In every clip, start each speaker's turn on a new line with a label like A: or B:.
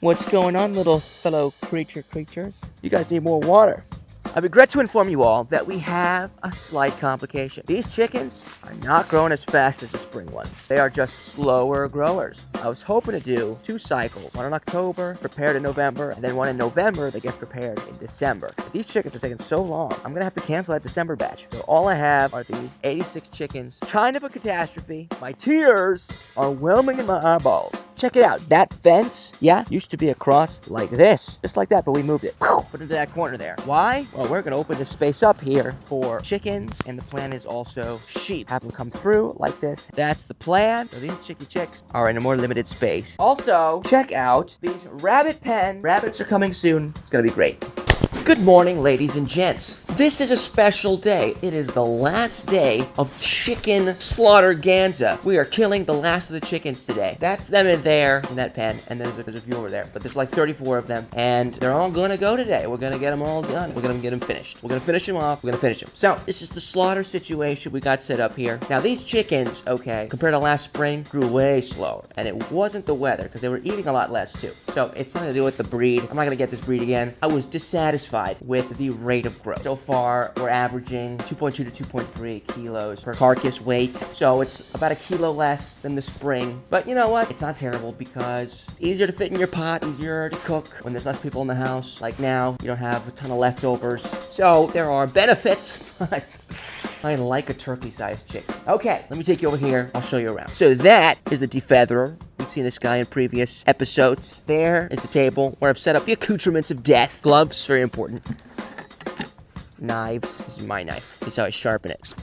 A: What's going on, little fellow creatures? You guys need more water. I regret to inform you all that we have a slight complication. These chickens are not growing as fast as the spring ones. They are just slower growers. I was hoping to do 2 cycles, one in October, prepared in November, and then one in November that gets prepared in December. But these chickens are taking so long, I'm gonna have to cancel that December batch. So all I have are these 86 chickens. Kind of a catastrophe. My tears are whelming in my eyeballs. Check it out. That fence, used to be across like this. Just like that, but we moved it. Put it into that corner there. Why? Well, we're gonna open this space up here for chickens, and the plan is also sheep. Have them come through like this. That's the plan. So these chicks are in a more limited space. Also, check out these rabbit pen. Rabbits are coming soon. It's gonna be great. Good morning, ladies and gents. This is a special day. It is the last day of chicken slaughterganza. We are killing the last of the chickens today. That's them in there, in that pen, and then there's a few over there. But there's like 34 of them, and they're all gonna go today. We're gonna get them all done. We're gonna get them finished. We're gonna finish them off. We're gonna finish them. So, this is the slaughter situation we got set up here. Now, these chickens, okay, compared to last spring, grew way slower. And it wasn't the weather, because they were eating a lot less, too. So, it's nothing to do with the breed. I'm not gonna get this breed again. I was dissatisfied with the rate of growth. So far, we're averaging 2.2 to 2.3 kilos per carcass weight. So it's about a kilo less than the spring. But you know what? It's not terrible because it's easier to fit in your pot, easier to cook when there's less people in the house. Like now, you don't have a ton of leftovers. So there are benefits, but I like a turkey-sized chicken. Okay, let me take you over here. I'll show you around. So that is the defeatherer. We've seen this guy in previous episodes. There is the table where I've set up the accoutrements of death. Gloves, very important. Knives. This is my knife. This is how I sharpen it.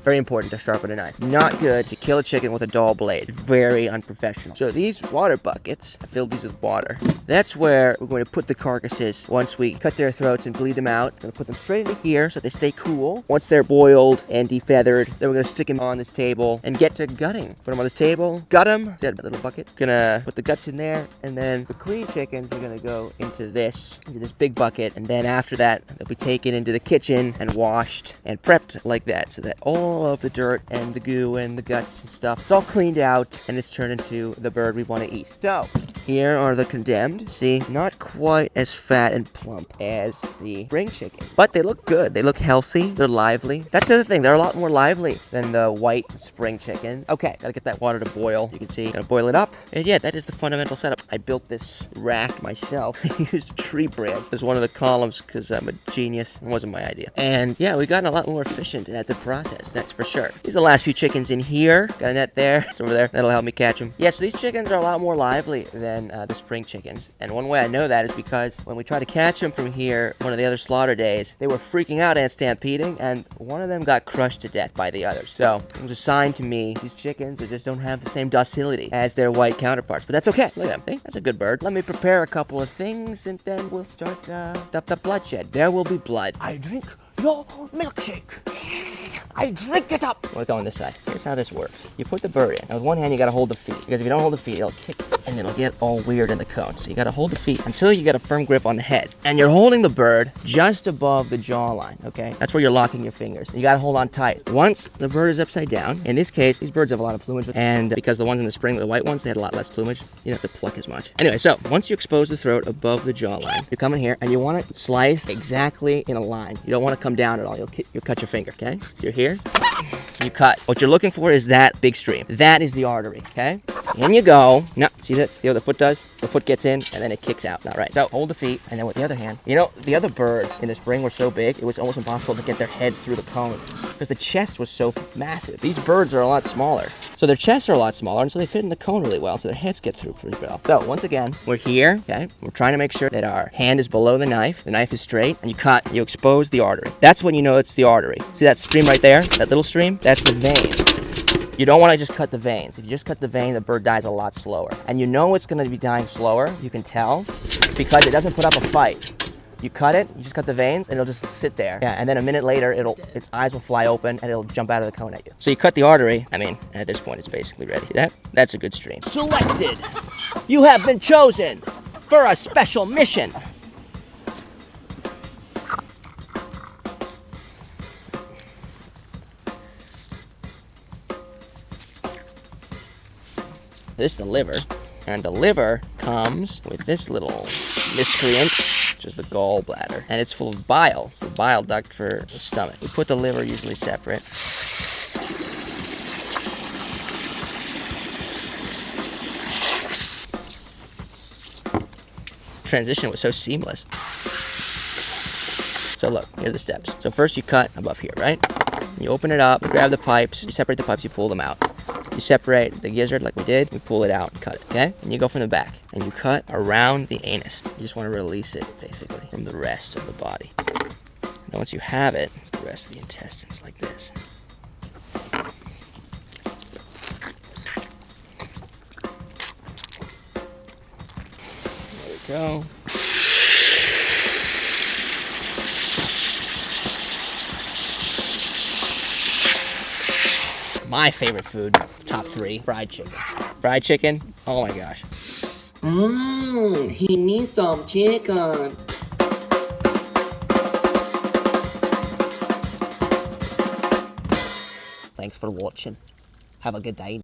A: Very important to sharpen a knife. Not good to kill a chicken with a dull blade. Very unprofessional. So these water buckets, I filled these with water. That's where we're going to put the carcasses once we cut their throats and bleed them out. We're going to put them straight into here so they stay cool. Once they're boiled and defeathered, then we're going to stick them on this table and get to gutting. Put them on this table, gut them. See that little bucket? Gonna put the guts in there, and then the clean chickens are going to go into this big bucket, and then after that, they'll be taken into the kitchen and washed and prepped like that so that all of the dirt and the goo and the guts and stuff, it's all cleaned out and it's turned into the bird we want to eat. So, here are the condemned. See, not quite as fat and plump as the spring chicken, but they look good. They look healthy. They're lively. That's the other thing. They're a lot more lively than the white spring chickens. Okay, gotta get that water to boil. You can see, gotta boil it up. And yeah, that is the fundamental setup. I built this rack myself. I used a tree branch as one of the columns because I'm a genius. It wasn't my idea. And yeah, we've gotten a lot more efficient at the process. That's for sure. These are the last few chickens in here. Got a net there. It's over there. That'll help me catch them. Yeah, so these chickens are a lot more lively than the spring chickens. And one way I know that is because when we tried to catch them from here, one of the other slaughter days, they were freaking out and stampeding, and one of them got crushed to death by the others. So it was a sign to me, these chickens, they just don't have the same docility as their white counterparts. But that's okay. Look at them. See? That's a good bird. Let me prepare a couple of things, and then we'll start the bloodshed. There will be blood. I drink your milkshake. I drink it up. We're going this side. Here's how this works. You put the bird in. Now with one hand, you gotta hold the feet. Because if you don't hold the feet, it'll kick and it'll get all weird in the cone. So you gotta hold the feet until you get a firm grip on the head. And you're holding the bird just above the jawline, okay? That's where you're locking your fingers. You gotta hold on tight. Once the bird is upside down, in this case, these birds have a lot of plumage. And because the ones in the spring, the white ones, they had a lot less plumage. You don't have to pluck as much. Anyway, so once you expose the throat above the jawline, you come in here and you want to slice exactly in a line. You don't want to come down at all. You'll cut your finger, okay? So you're here. You cut. What you're looking for is that big stream. That is the artery, okay? In you go. No, see this? See what the foot does? The foot gets in, and then it kicks out. Not right. So hold the feet, and then with the other hand, you know, the other birds in the spring were so big, it was almost impossible to get their heads through the cone because the chest was so massive. These birds are a lot smaller. So their chests are a lot smaller, and so they fit in the cone really well, so their heads get through pretty well. So once again, we're here, okay? We're trying to make sure that our hand is below the knife is straight, and you cut, you expose the artery. That's when you know it's the artery. See that stream right there? That little stream? That's the vein. You don't want to just cut the veins. If you just cut the vein, the bird dies a lot slower. And you know it's going to be dying slower, you can tell, because it doesn't put up a fight. You cut it, you just cut the veins, and it'll just sit there. Yeah, and then a minute later, its eyes will fly open, and it'll jump out of the cone at you. So you cut the artery. I mean, at this point, it's basically ready. That's a good stream. Selected! You have been chosen for a special mission. This is the liver. And the liver comes with this little miscreant, which is the gallbladder. And it's full of bile. It's the bile duct for the stomach. We put the liver usually separate. Transition was so seamless. So look, here are the steps. So first you cut above here, right? You open it up, grab the pipes, you separate the pipes, you pull them out. You separate the gizzard like we did, we pull it out and cut it, okay? And you go from the back, and you cut around the anus. You just want to release it, basically, from the rest of the body. And then once you have it, the rest of the intestines like this. There we go. My favorite food, top 3, fried chicken. Fried chicken, oh my gosh. He needs some chicken. Thanks for watching. Have a good day.